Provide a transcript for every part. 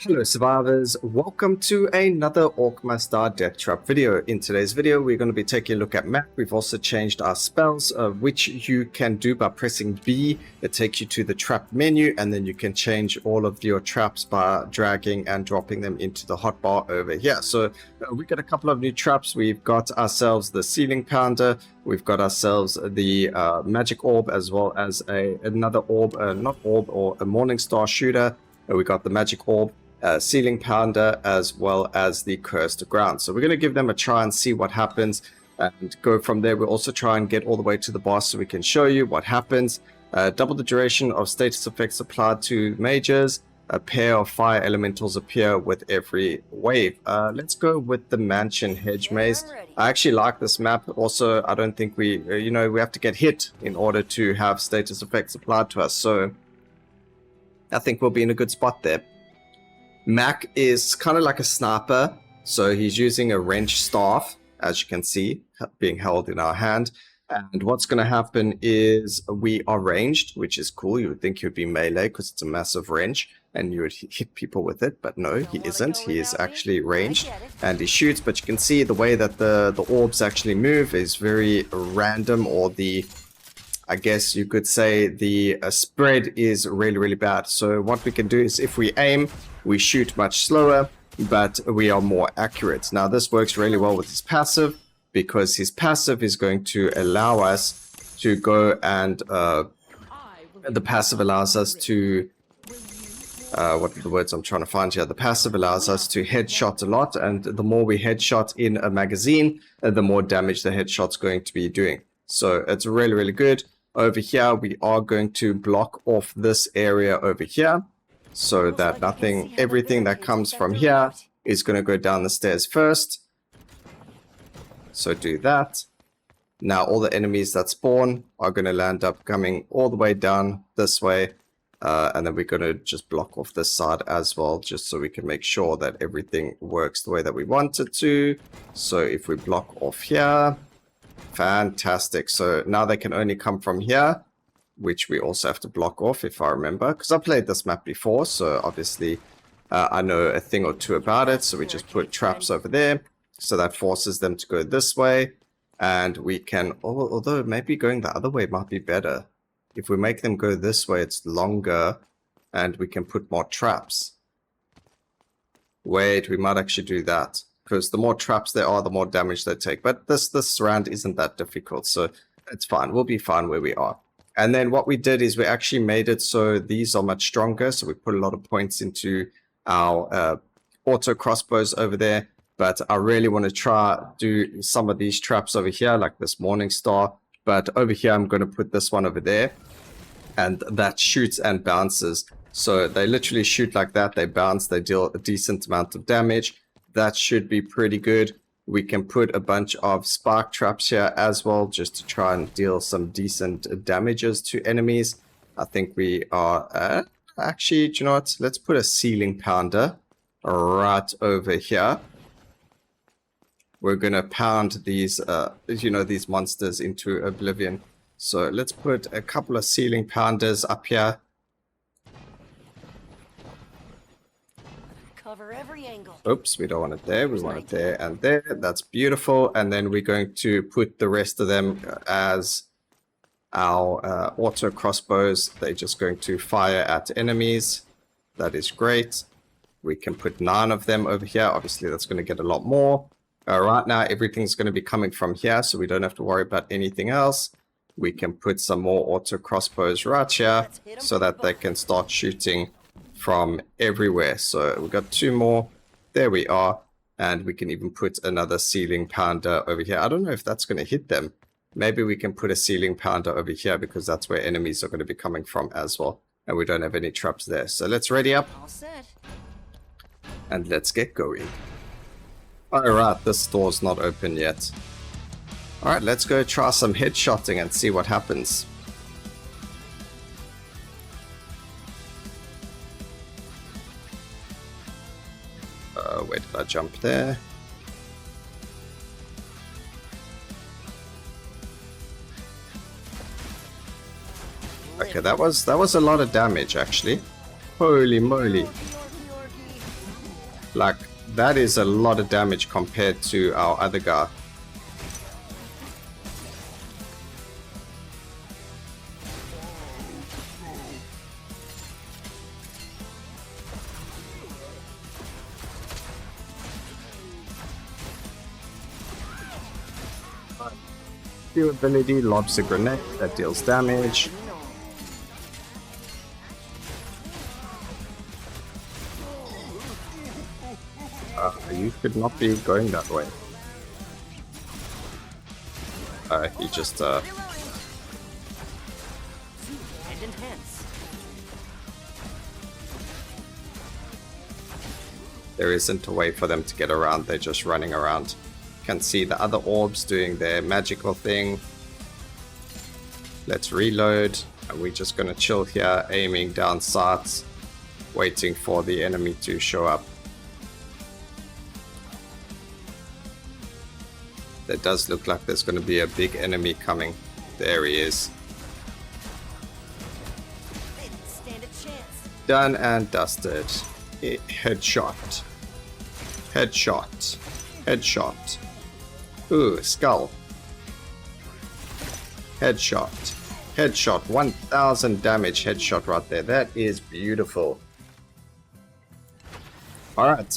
Hello survivors, welcome to another Orcs Must Die Deathtrap video. In today's video we're going to be taking a look at map. We've also changed our spells, which you can do by pressing B. It takes you to the trap menu, and then you can change all of your traps by dragging and dropping them into the hotbar over here. So we got a couple of new traps. We've got ourselves the ceiling pounder, we've got ourselves the magic orb, as well as another orb, not orb, or a morning star shooter. We got the magic orb, ceiling pounder, as well as the cursed ground. So we're going to give them a try and see what happens and go from there. We'll also try and get all the way to the boss so we can show you what happens. Double the duration of status effects applied to mages. A pair of fire elementals appear with every wave. Let's go with the mansion hedge maze. I actually like this map. Also, I don't think we have to get hit in order to have status effects applied to us. So I think we'll be in a good spot there. Mac is kind of like a sniper, so he's using a wrench staff, as you can see, being held in our hand. And what's going to happen is we are ranged, which is cool. You would think he would be melee because it's a massive wrench and you would hit people with it, but no, he isn't. He is actually ranged and he shoots, but you can see the way that the orbs actually move is very random, or I guess you could say the spread is really bad. So what we can do is, if we aim, we shoot much slower, but we are more accurate. Now this works really well with his passive, because his passive is going to allow us to go and the passive allows us to what are the words I'm trying to find here? The passive allows us to headshot a lot, and the more we headshot in a magazine, the more damage the headshot's going to be doing. So it's really good. Over here we are going to block off this area over here, so that everything that comes from here is going to go down the stairs first. So do that. Now all the enemies that spawn are going to land up coming all the way down this way, and then we're going to just block off this side as well, just so we can make sure that everything works the way that we want it to. So if we block off here, fantastic. So now they can only come from here, which we also have to block off, if I remember, because I played this map before, so obviously I know a thing or two about it. So we just put traps over there, so that forces them to go this way, and we can, although maybe going the other way might be better. If we make them go this way, it's longer, and we can put more traps. Wait, we might actually do that, because the more traps there are, the more damage they take. But this round isn't that difficult, so it's fine. We'll be fine where we are. And then what we did is we actually made it so these are much stronger. So we put a lot of points into our auto crossbows over there. But I really want to try do some of these traps over here, like this morning star. But over here, I'm going to put this one over there. And that shoots and bounces. So they literally shoot like that. They bounce. They deal a decent amount of damage. That should be pretty good. We can put a bunch of spark traps here as well, just to try and deal some decent damages to enemies. I think we are... actually, do you know what? Let's put a ceiling pounder right over here. We're going to pound these, these monsters into oblivion. So let's put a couple of ceiling pounders up here. Cover every angle. Oops, we don't want it there. We want it there and there. That's beautiful. And then we're going to put the rest of them as our auto crossbows. They're just going to fire at enemies. That is great. We can put 9 of them over here. Obviously, that's going to get a lot more. Right now, everything's going to be coming from here, so we don't have to worry about anything else. We can put some more auto crossbows right here, so that they can start shooting from everywhere. So we've got 2 more. There we are. And we can even put another ceiling pounder over here. I don't know if that's going to hit them. Maybe we can put a ceiling pounder over here, because that's where enemies are going to be coming from as well. And we don't have any traps there. So let's ready up. All set. And let's get going. Alright, this door's not open yet. Alright, let's go try some headshotting and see what happens. Where did I jump there? Okay, that was a lot of damage actually. Holy moly. Like, that is a lot of damage compared to our other guy. New ability, lobs a grenade that deals damage. You could not be going that way. He just there isn't a way for them to get around, they're just running around. You can see the other orbs doing their magical thing. Let's reload, and we're just gonna chill here, aiming down sights, waiting for the enemy to show up. There does look like there's going to be a big enemy coming. There he is. Done and dusted. Headshot. Headshot. Headshot. Ooh, skull. Headshot. Headshot. 1000 damage headshot right there. That is beautiful. Alright,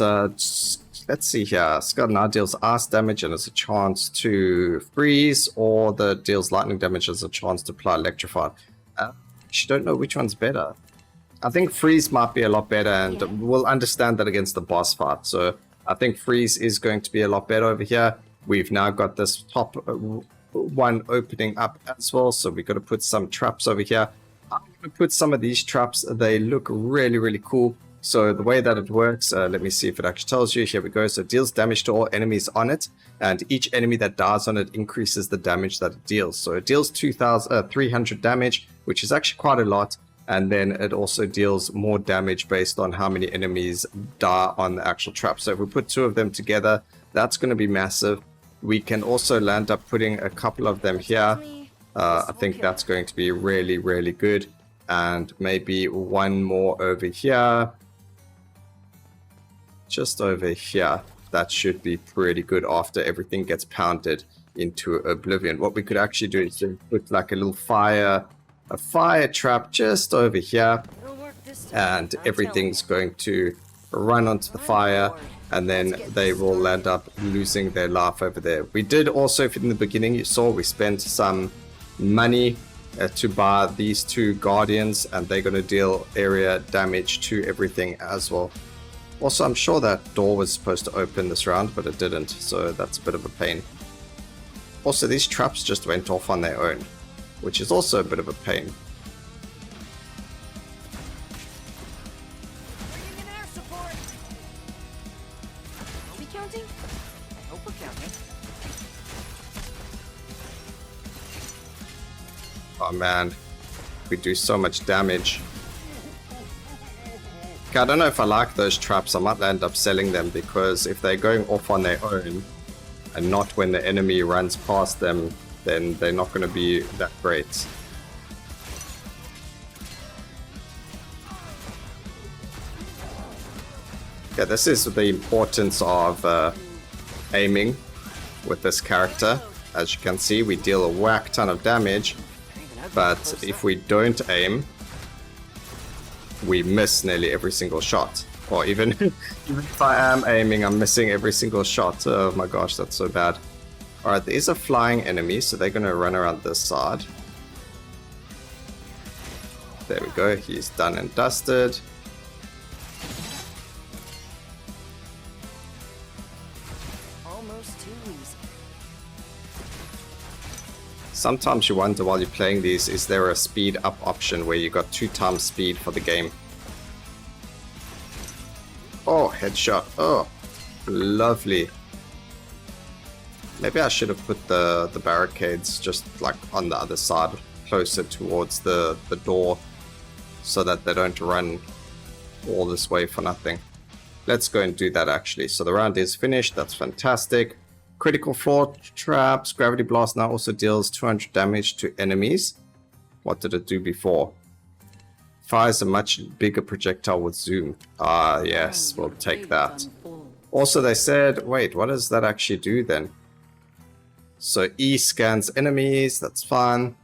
let's see here. Skull now deals ice damage and has a chance to freeze, or the deals lightning damage has a chance to apply electrified. I don't know which one's better. I think freeze might be a lot better, and we'll understand that against the boss fight. So I think freeze is going to be a lot better over here. We've now got this top one opening up as well, so we've got to put some traps over here. I'm going to put some of these traps. They look really, really cool. So the way that it works, let me see if it actually tells you. Here we go. So it deals damage to all enemies on it, and each enemy that dies on it increases the damage that it deals. So it deals 300 damage, which is actually quite a lot. And then it also deals more damage based on how many enemies die on the actual trap. So if we put two of them together, that's going to be massive. We can also land up putting a couple of them here. I think that's going to be really, really good. And maybe one more over here. Just over here. That should be pretty good after everything gets pounded into oblivion. What we could actually do is put like a little fire trap just over here, and everything's going to run onto the fire, and then they will land up losing their life over there. We did also, in the beginning you saw, we spent some money to buy these two guardians, and they're going to deal area damage to everything as well. Also, I'm sure that door was supposed to open this round, but it didn't, so that's a bit of a pain. Also, these traps just went off on their own, which is also a bit of a pain. Oh man, we do so much damage. Okay, I don't know if I like those traps. I might end up selling them, because if they're going off on their own and not when the enemy runs past them, then they're not going to be that great. Yeah, this is the importance of aiming with this character. As you can see, we deal a whack ton of damage, but if we don't aim, we miss nearly every single shot. Or even if I am aiming, I'm missing every single shot. Oh my gosh, that's so bad. Alright, there is a flying enemy, so they're going to run around this side. There we go, he's done and dusted. Almost too easy. Sometimes you wonder while you're playing these, is there a speed up option where you got 2 times speed for the game? Oh, headshot. Oh, lovely. Maybe I should have put the barricades just like on the other side, closer towards the door, so that they don't run all this way for nothing. Let's go and do that actually. So the round is finished. That's fantastic. Critical floor traps. Gravity blast now also deals 200 damage to enemies. What did it do before? Fires a much bigger projectile with zoom. Ah, yes, we'll take that. Also, they said, wait, what does that actually do then? So E scans enemies, that's fine.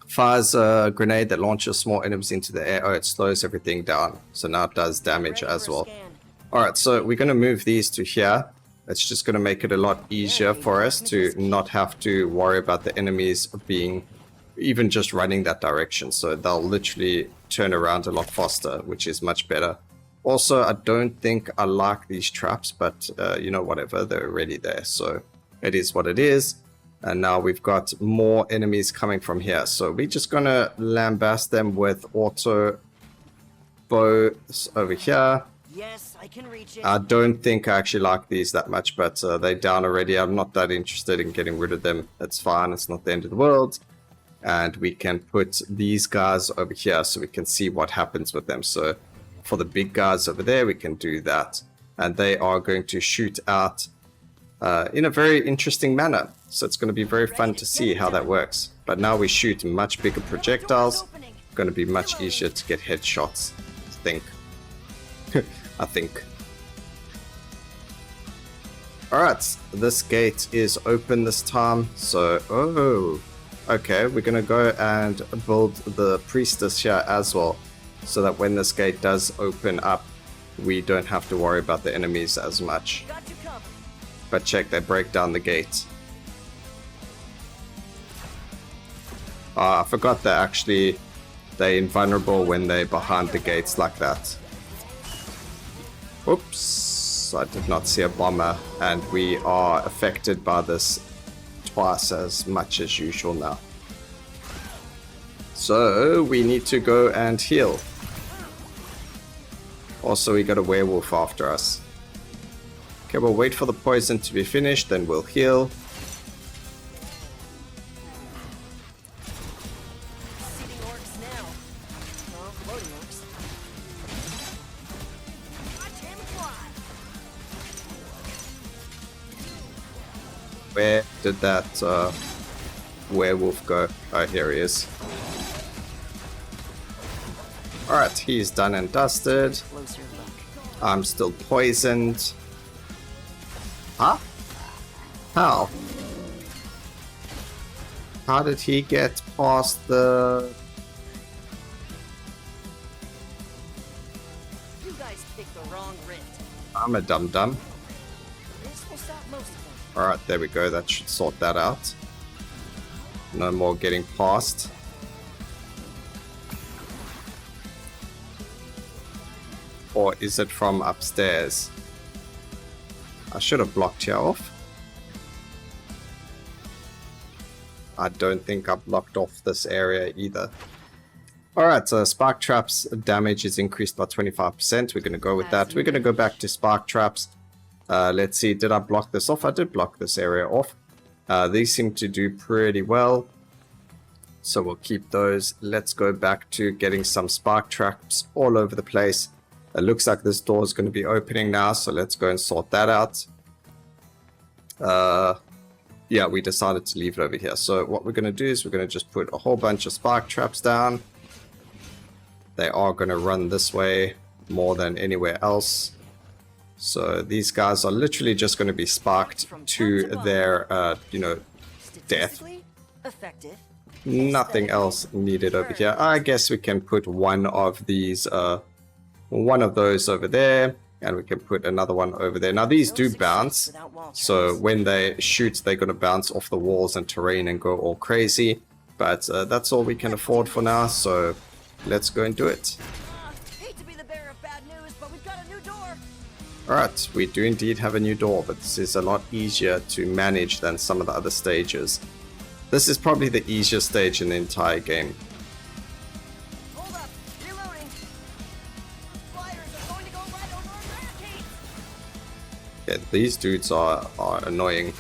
Fires a grenade that launches small enemies into the air. Oh, it slows everything down. So now it does damage as well. Alright, so we're going to move these to here. It's just going to make it a lot easier for us to not have to worry about the enemies being even just running that direction. So they'll literally turn around a lot faster, which is much better. Also, I don't think I like these traps, but you know, whatever, they're already there. So it is what it is. And now we've got more enemies coming from here. So we're just going to lambast them with auto bows over here. Yes, I can reach it. I don't think I actually like these that much, but they're down already. I'm not that interested in getting rid of them. It's fine. It's not the end of the world. And we can put these guys over here so we can see what happens with them. So for the big guys over there, we can do that. And they are going to shoot out in a very interesting manner. So it's going to be very fun to see how that works. But now we shoot much bigger projectiles. It's going to be much easier to get headshots, I think. I think. Alright, this gate is open this time. So, oh, okay, we're going to go and build the priestess here as well. So that when this gate does open up, we don't have to worry about the enemies as much. But check, they break down the gate. I forgot that actually they're invulnerable when they're behind the gates like that. Oops, I did not see a bomber, and we are affected by this twice as much as usual now. So we need to go and heal. Also, we got a werewolf after us. Okay, we'll wait for the poison to be finished, then we'll heal. Where did that werewolf go? Oh, here he is. Alright, he's done and dusted. I'm still poisoned. Huh? How? How did he get past the... You guys picked the wrong rift. I'm a dum-dum. This will stop most of them. Alright, there we go. That should sort that out. No more getting past. Or is it from upstairs? I should have blocked here off. I don't think I blocked off this area either. Alright, so Spark Traps damage is increased by 25%. We're going to go with that. We're going to go back to Spark Traps. Let's see, did I block this off? I did block this area off. These seem to do pretty well. So we'll keep those. Let's go back to getting some Spark Traps all over the place. It looks like this door is going to be opening now, so let's go and sort that out. Yeah, we decided to leave it over here. So what we're going to do is we're going to just put a whole bunch of Spark Traps down. They are going to run this way more than anywhere else. So these guys are literally just going to be sparked to their, you know, death. Effective. Nothing else needed over here. I guess we can put one of these, one of those over there, and we can put another one over there. Now these do bounce, so when they shoot, they're going to bounce off the walls and terrain and go all crazy. But that's all we can afford for now, so let's go and do it. Hate to be the bearer of bad news, but we've got a new door. Alright, we do indeed have a new door, but this is a lot easier to manage than some of the other stages. This is probably the easiest stage in the entire game. Hold up, reloading. Flyers are going to go right over our barricade. Yeah, these dudes are annoying.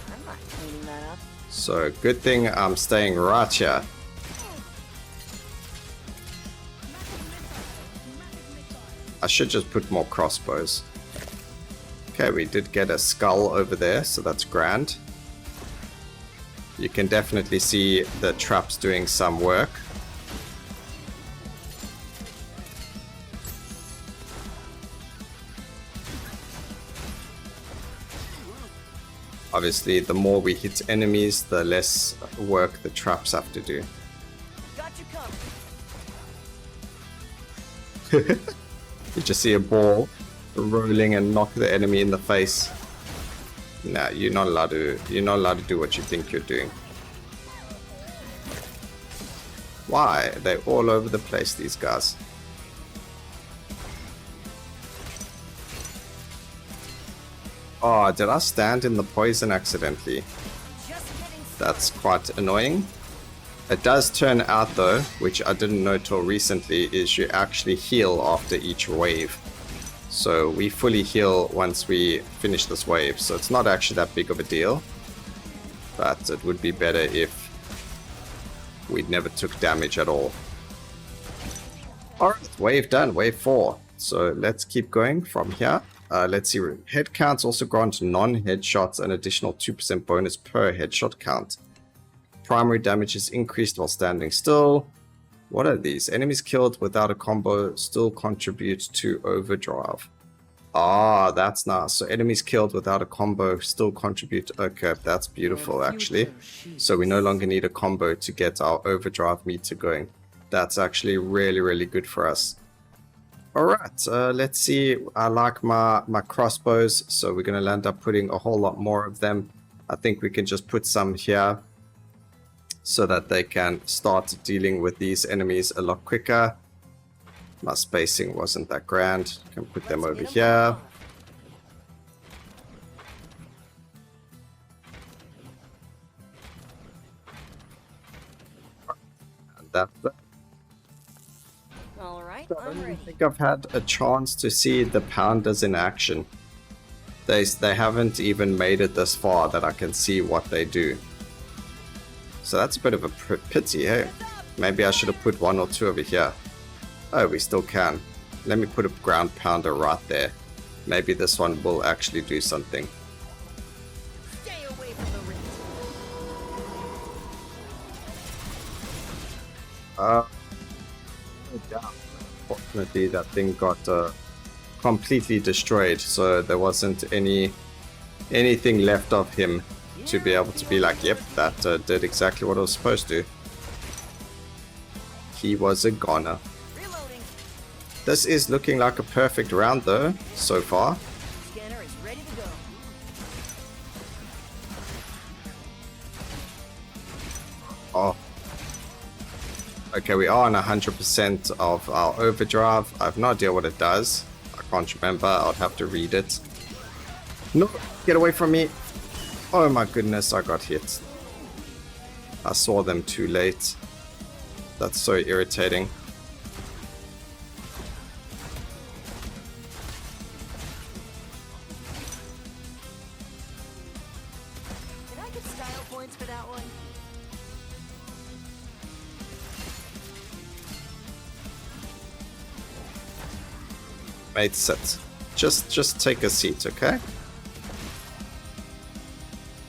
I'm not cleaning that up. So, good thing I'm staying right here. I should just put more crossbows. Okay, we did get a skull over there, so that's grand. You can definitely see the traps doing some work. Obviously, the more we hit enemies, the less work the traps have to do. Got you covered. You just see a ball rolling and knock the enemy in the face. Nah, you're not allowed to do what you think you're doing. Why? They're all over the place, these guys. Oh, did I stand in the poison accidentally? That's quite annoying. It does turn out though, which I didn't know till recently, is you actually heal after each wave. So we fully heal once we finish this wave, so it's not actually that big of a deal. But it would be better if we never took damage at all. Alright, wave done, wave 4. So let's keep going from here. Let's see, head counts also grant non-headshots an additional 2% bonus per headshot count. Primary damage is increased while standing still. What are these? Enemies killed without a combo still contribute to overdrive. Ah, that's nice. So enemies killed without a combo still contribute. Okay, that's beautiful actually. So we no longer need a combo to get our overdrive meter going. That's actually really, really good for us. Alright, let's see. I like my crossbows, so we're going to end up putting a whole lot more of them. I think we can just put some here so that they can start dealing with these enemies a lot quicker. My spacing wasn't that grand. Can put them over here. And that's it. Alright, I I'm don't ready. think I've had a chance to see the pounders in action. They haven't even made it this far that I can see what they do. So that's a bit of a pity, hey? Maybe I should have put 1 or 2 over here. Oh, we still can. Let me put a ground pounder right there. Maybe this one will actually do something. Stay away from the ring. Yeah. Fortunately, that thing got completely destroyed, so there wasn't anything left of him to be able to be like, yep, that did exactly what it was supposed to. He was a goner. Reloading. This is looking like a perfect round though, so far. Scanner is ready to go. Oh. Okay, we are on 100% of our overdrive. I have no idea what it does. I can't remember. I'll have to read it. No, get away from me. Oh my goodness, I got hit. I saw them too late. That's so irritating. Did I get style points for that one? Mate, sit. Just take a seat, okay?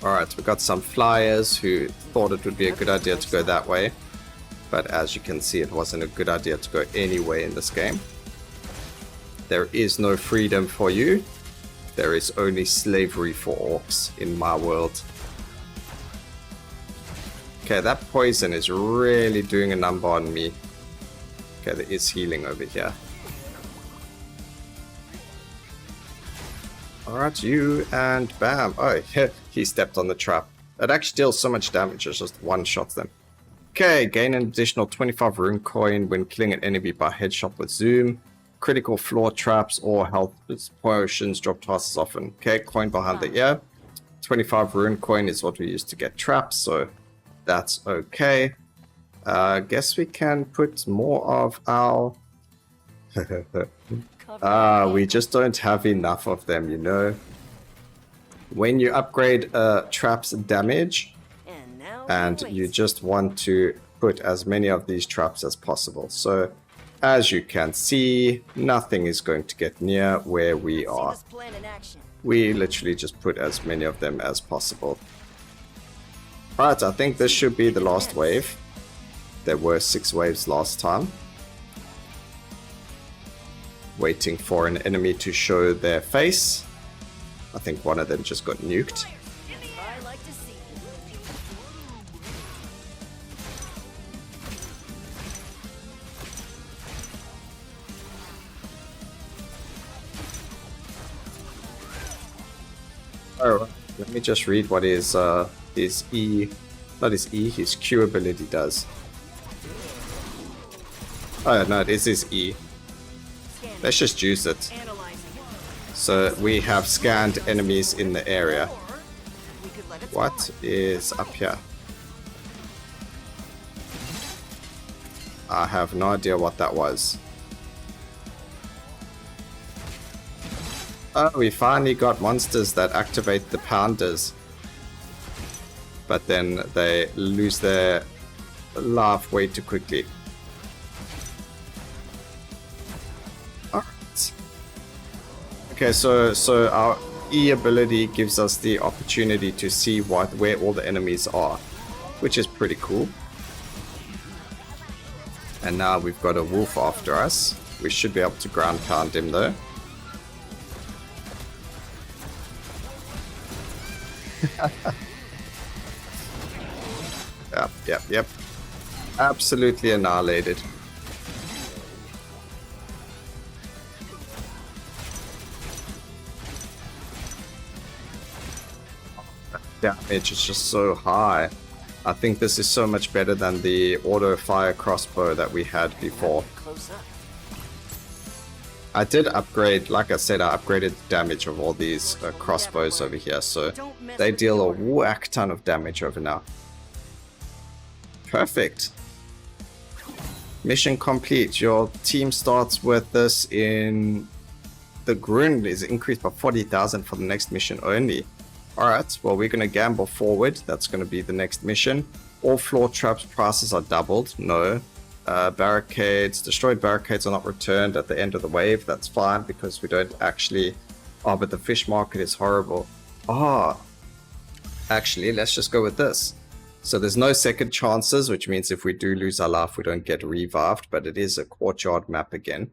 Alright, we got some flyers who thought it would be a good idea to go that way. But as you can see, it wasn't a good idea to go anyway in this game. There is no freedom for you. There is only slavery for orcs in my world. Okay, that poison is really doing a number on me. Okay, there is healing over here. Alright, you, and bam. Oh, he stepped on the trap. It actually deals so much damage, it just one-shots them. Okay, gain an additional 25 rune coin when killing an enemy by headshot with zoom. Critical floor traps or health potions drop twice as often. Okay, coin behind the ear. 25 rune coin is what we use to get traps, so that's okay. Guess we can put more of our... we just don't have enough of them, you know. When you upgrade traps damage, and you just want to put as many of these traps as possible. So, as you can see, nothing is going to get near where we are. We literally just put as many of them as possible. Alright, I think this should be the last wave. There were 6 waves last time. Waiting for an enemy to show their face. I think one of them just got nuked. Oh, let me just read what his E, not his E, his Q ability does. Oh no, it is his E. Let's just use it. So we have scanned enemies in the area. What is up here? I have no idea what that was. Oh, we finally got monsters that activate the pounders. But then they lose their life way too quickly. Alright. Okay, so our E ability gives us the opportunity to see where all the enemies are, which is pretty cool. And now we've got a wolf after us. We should be able to ground pound him though. Yep. Absolutely annihilated. Damage is just so high. I think this is so much better than the auto fire crossbow that we had before. I did upgrade, like I said, I upgraded the damage of all these crossbows over here, so they deal a whack ton of damage over now. Perfect. Mission complete. Your team starts with this in... The Grun is increased by 40,000 for the next mission only. Alright, well we're going to gamble forward. That's going to be the next mission. All floor traps prices are doubled. No. Barricades, destroyed barricades are not returned at the end of the wave. That's fine because we don't actually... Oh, but the fish market is horrible. Oh, actually, let's just go with this. So there's no second chances, which means if we do lose our life, we don't get revived, but it is a courtyard map again.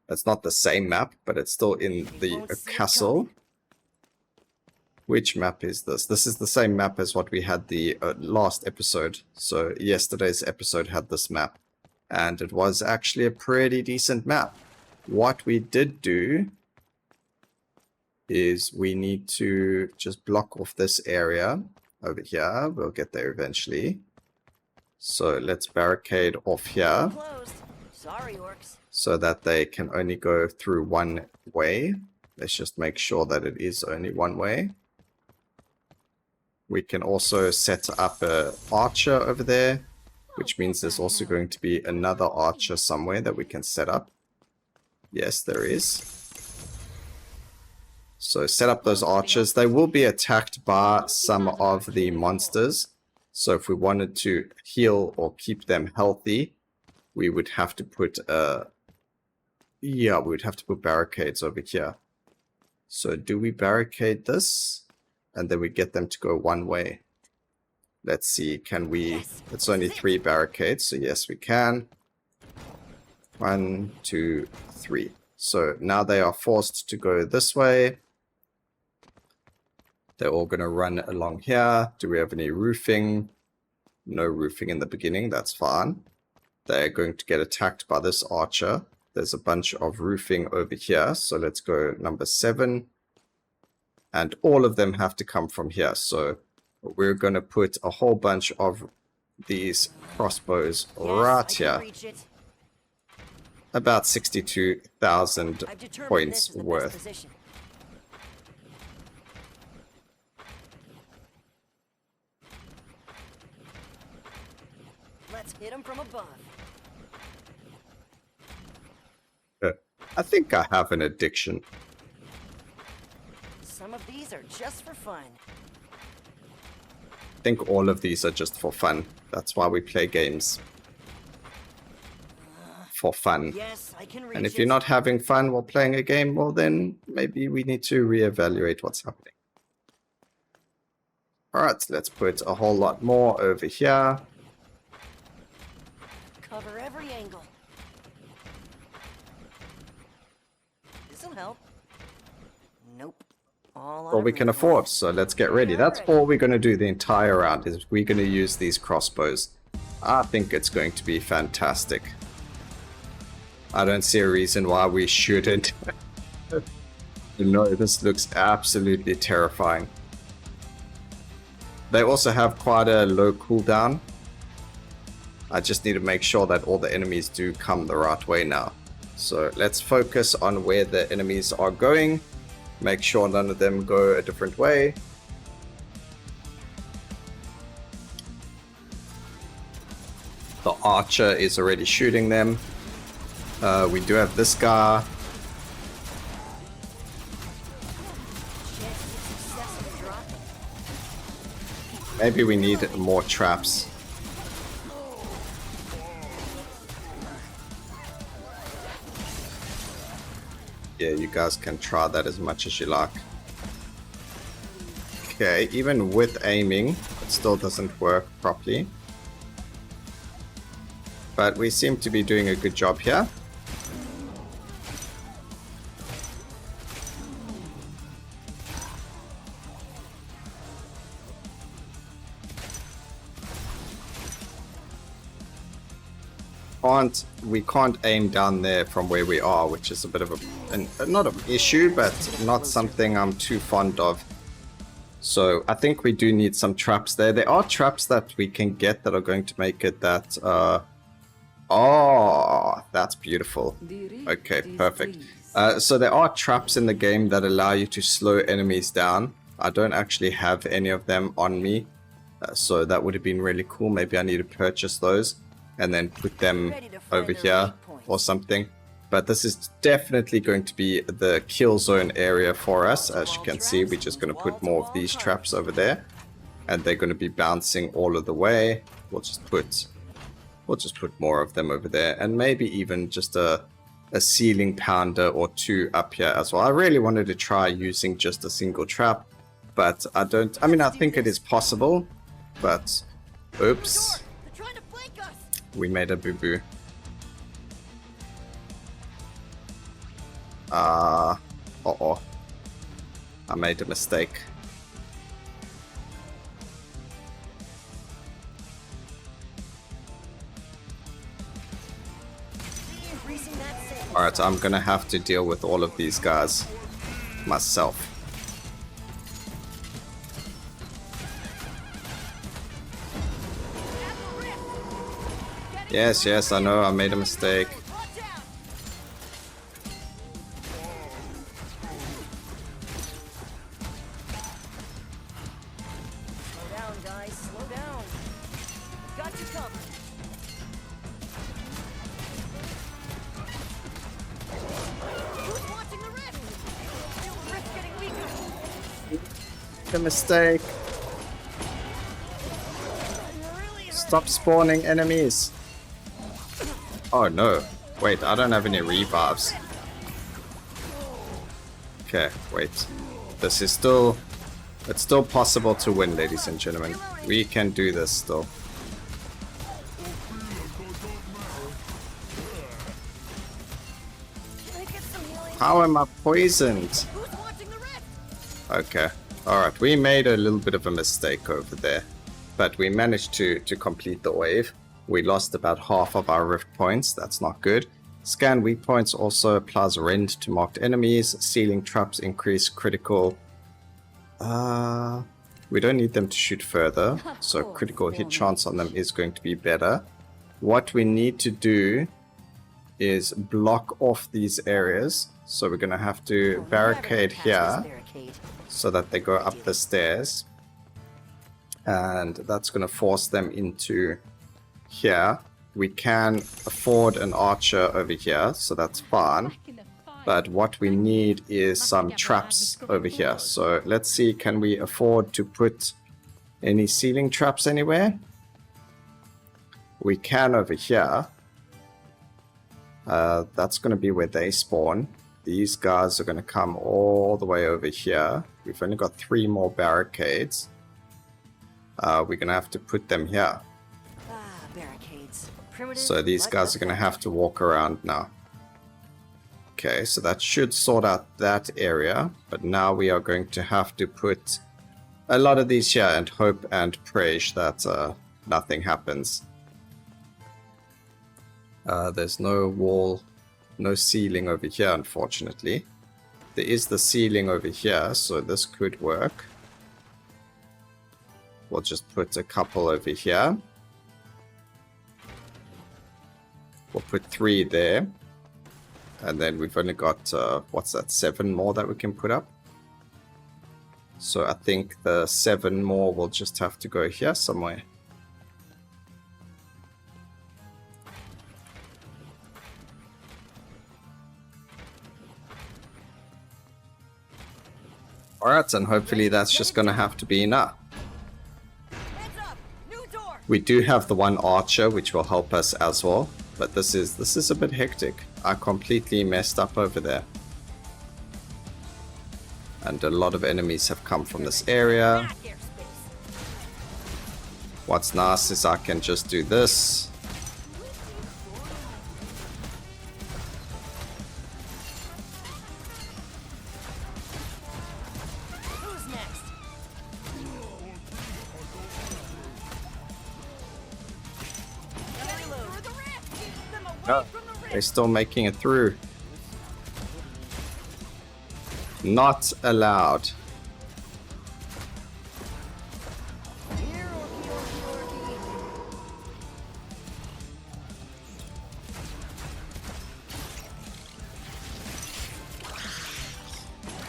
It's not the same map, but it's still in the castle. Which map is this? This is the same map as what we had the last episode. So yesterday's episode had this map. And it was actually a pretty decent map. What we did do is we need to just block off this area over here. We'll get there eventually. So let's barricade off here. Sorry, orcs. So that they can only go through one way. Let's just make sure that it is only one way. We can also set up an archer over there, which means there's also going to be another archer somewhere that we can set up. Yes, there is. So set up those archers. They will be attacked by some of the monsters. So if we wanted to heal or keep them healthy, we would have to put we would have to put barricades over here. So do we barricade this? And then we get them to go one way. Let's see, can we... It's only 3 barricades, so yes, we can. 1, 2, 3. So now they are forced to go this way. They're all going to run along here. Do we have any roofing? No roofing in the beginning, that's fine. They're going to get attacked by this archer. There's a bunch of roofing over here, so let's go number 7. And all of them have to come from here. So we're going to put a whole bunch of these crossbows right here. About 62,000 points worth. Let's hit him from above. I think I have an addiction. Some of these are just for fun. I think all of these are just for fun. That's why we play games. For fun. Yes, I can reach And if you're not having fun while playing a game, well then maybe we need to reevaluate what's happening. Alright, let's put a whole lot more over here. Cover every angle. This'll help. Nope. Well, we can afford, so let's get ready. That's all we're going to do the entire round, is we're going to use these crossbows. I think it's going to be fantastic. I don't see a reason why we shouldn't. You know, this looks absolutely terrifying. They also have quite a low cooldown. I just need to make sure that all the enemies do come the right way now. So let's focus on where the enemies are going. Make sure none of them go a different way. The archer is already shooting them. We do have this guy. Maybe we need more traps. Yeah, you guys can try that as much as you like. Okay, even with aiming, it still doesn't work properly. But we seem to be doing a good job here. We can't aim down there from where we are, which is a bit of not an issue, but not something I'm too fond of. So I think we do need some traps there. There are traps that we can get that are going to make it that oh, that's beautiful. Okay, perfect. So there are traps in the game that allow you to slow enemies down. I don't actually have any of them on me, so that would have been really cool. Maybe I need to purchase those and then put them over here or something. But this is definitely going to be the kill zone area for us. As you can see, we're just going to put more of these traps over there, and they're going to be bouncing all of the way. We'll just put more of them over there, and maybe even just a ceiling pounder or two up here as well. I really wanted to try using just a single trap, but I think it is possible, but oops. We made a boo-boo. Uh-oh. I made a mistake. Alright, I'm gonna have to deal with all of these guys myself. Yes, I know I made a mistake. Slow down, guys, slow down. Got you covered. Who's watching the rift? The rift's getting weaker. The mistake. Stop spawning enemies. Oh no. Wait, I don't have any revives. Okay, wait. This is still... It's still possible to win, ladies and gentlemen. We can do this still. How am I poisoned? Okay. Alright, we made a little bit of a mistake over there. But we managed to complete the wave. We lost about half of our rift points. That's not good. Scan weak points also applies rend to marked enemies. Ceiling traps increase critical. We don't need them to shoot further. So critical hit chance on them is going to be better. What we need to do is block off these areas. So we're going to have to barricade here so that they go up the stairs. And that's going to force them into here. We can afford an archer over here, so that's fine. But what we need is some traps over here. So let's see, can we afford to put any ceiling traps anywhere? We can over here. That's going to be where they spawn. These guys are going to come all the way over here. We've only got 3 more barricades. We're going to have to put them here. Barricades. So these guys are going to have to walk around now. Okay, so that should sort out that area. But now we are going to have to put a lot of these here and hope and pray that nothing happens. There's no wall, no ceiling over here, unfortunately. There is the ceiling over here, so this could work. We'll just put a couple over here. We'll put 3 there. And then we've only got, what's that, 7 more that we can put up. So I think the 7 more will just have to go here somewhere. Alright, and hopefully that's just going to have to be enough. Heads up! New door! We do have the 1 archer, which will help us as well. But this is a bit hectic. I completely messed up over there. And a lot of enemies have come from this area. Back airspace. What's nice is I can just do this. Who's next? Reload. Through the rift! Keep them away Oh, from the rift! they're still making it through. Not allowed. Here, Orky, Orky, Orky.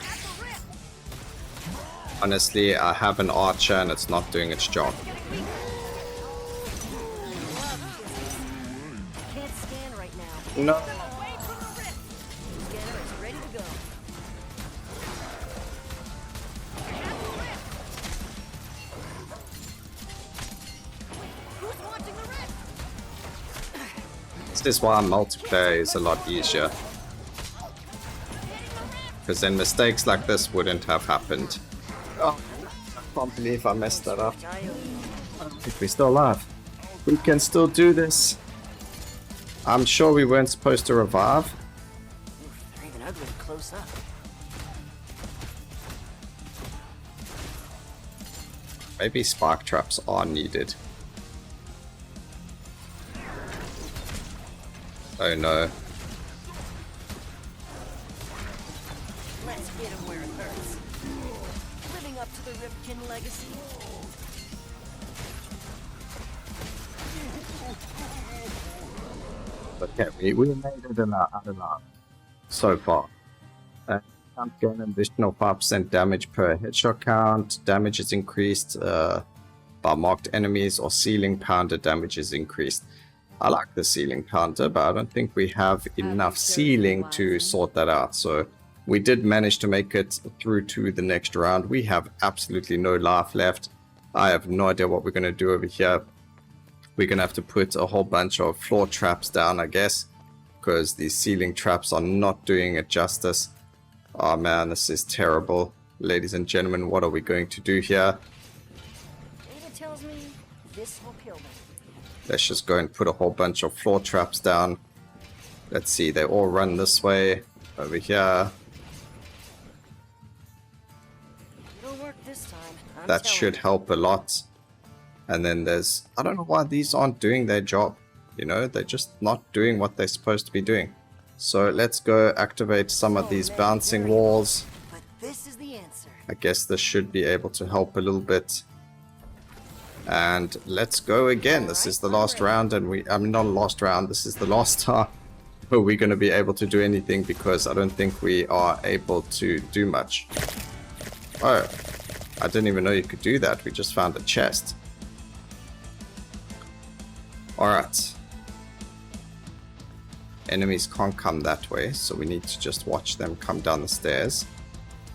At the rift! Honestly, I have an archer and it's not doing its job. Getting weaker. Love kisses. Can't scan right now. No. Away from the rift! Scanner is ready to go. At the rift! Who's watching the rift? This is why multiplayer is a lot easier. Because then mistakes like this wouldn't have happened. Oh, I can't believe I messed that up. I think we're still alive. We can still do this. I'm sure we weren't supposed to revive. They're even ugly close up. Maybe spark traps are needed. Oh no. Let's get him where it hurts. Living up to the Rifkin legacy. Okay, we made it alive so far. Can't gain an additional 5% damage per headshot count. Damage is increased by marked enemies, or ceiling pounder damage is increased. I like the ceiling pounder, but I don't think we have enough ceiling to sort that out. So we did manage to make it through to the next round. We have absolutely no life left. I have no idea what we're going to do over here. We're going to have to put a whole bunch of floor traps down, I guess, because these ceiling traps are not doing it justice. Oh man, this is terrible. Ladies and gentlemen, what are we going to do here? Data tells me this will kill them. Let's just go and put a whole bunch of floor traps down. Let's see, they all run this way, over here. It'll work this time. I'm That telling should you. help a lot. And then there's, I don't know why these aren't doing their job. You know, they're just not doing what they're supposed to be doing. So let's go activate some of these bouncing walls. But this is the answer. I guess this should be able to help a little bit. And let's go again. This is the last round, and not last round, this is the last time we're going to be able to do anything, because I don't think we are able to do much. Oh, I didn't even know you could do that. We just found a chest. Alright. Enemies can't come that way, so we need to just watch them come down the stairs.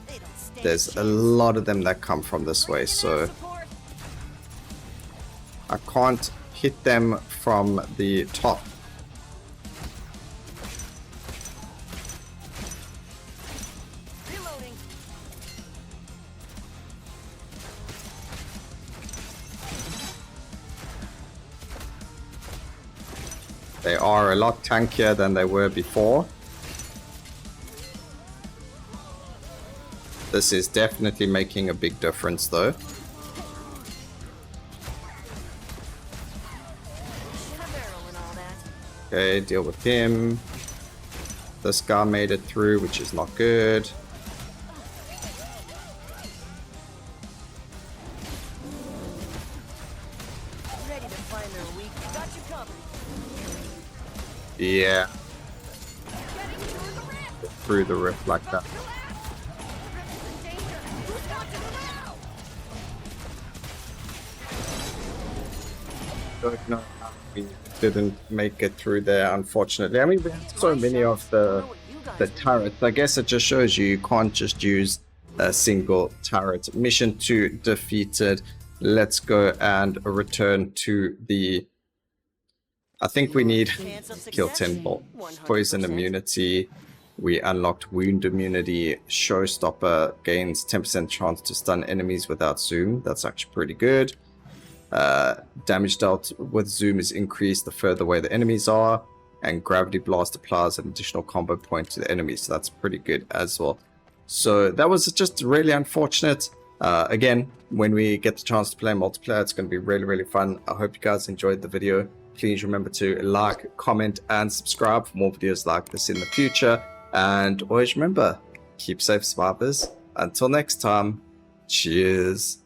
They don't stand There's a chance. lot of them that come from this way, Bring in so our support. I can't hit them from the top. Reloading. They are a lot tankier than they were before. This is definitely making a big difference though. In a barrel and all that. Okay, deal with him. This guy made it through, which is not good. Yeah, Getting through the rift. through the rift like that. Rift's in danger. Who's got to now? Don't know how we didn't make it through there, unfortunately. I mean, we had so many of the turrets. I guess it just shows you can't just use a single turret. Mission 2 defeated. Let's go and return to the... I think we need kill 10 bolt. Poison immunity. We unlocked wound immunity. Showstopper gains 10% chance to stun enemies without zoom. That's actually pretty good. Damage dealt with zoom is increased the further away the enemies are. And gravity blast applies an additional combo point to the enemies. So that's pretty good as well. So that was just really unfortunate. Again, when we get the chance to play multiplayer, it's going to be really, really fun. I hope you guys enjoyed the video. Please remember to like, comment, and subscribe for more videos like this in the future. And always remember, keep safe, survivors. Until next time, cheers.